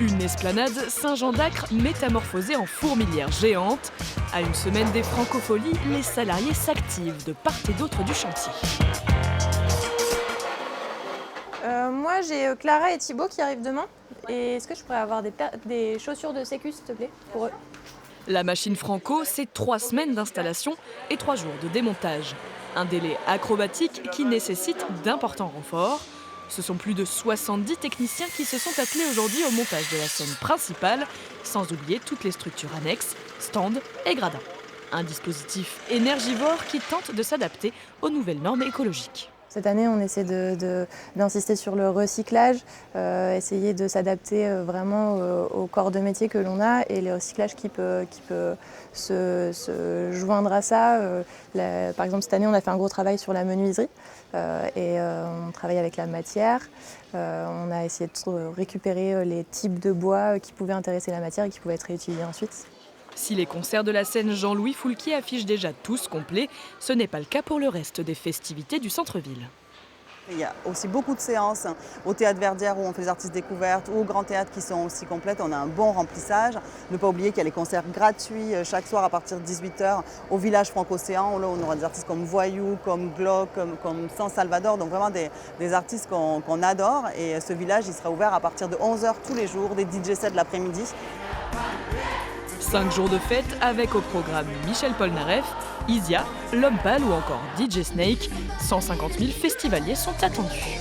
Une esplanade Saint-Jean-d'Acre métamorphosée en fourmilière géante. À une semaine des Francopholies, les salariés s'activent de part et d'autre du chantier. Moi, j'ai Clara et Thibaut qui arrivent demain. Et est-ce que je pourrais avoir des chaussures de sécu, s'il te plaît, pour eux? La machine Franco, c'est 3 semaines d'installation et 3 jours de démontage. Un délai acrobatique qui nécessite d'importants renforts. Ce sont plus de 70 techniciens qui se sont attelés aujourd'hui au montage de la scène principale, sans oublier toutes les structures annexes, stands et gradins. Un dispositif énergivore qui tente de s'adapter aux nouvelles normes écologiques. Cette année, on essaie d'insister sur le recyclage, essayer de s'adapter vraiment au corps de métier que l'on a et le recyclage qui peut se joindre à ça. Par exemple, cette année, on a fait un gros travail sur la menuiserie on travaille avec la matière. On a essayé de récupérer les types de bois qui pouvaient intéresser la matière et qui pouvaient être réutilisés ensuite. Si les concerts de la scène Jean-Louis Foulquier affichent déjà tous complets, ce n'est pas le cas pour le reste des festivités du centre-ville. Il y a aussi beaucoup de séances au Théâtre Verdière où on fait les artistes découvertes ou au Grand Théâtre qui sont aussi complètes. On a un bon remplissage. Ne pas oublier qu'il y a les concerts gratuits chaque soir à partir de 18h au village Franco-Océan. Là, on aura des artistes comme Voyou, comme Glock, comme San Salvador. Donc vraiment des artistes qu'on adore. Et ce village, il sera ouvert à partir de 11h tous les jours, des DJ sets de l'après-midi. 5 jours de fête avec au programme Michel Polnareff, Isia, L'Homme Pâle ou encore DJ Snake. 150 000 festivaliers sont attendus.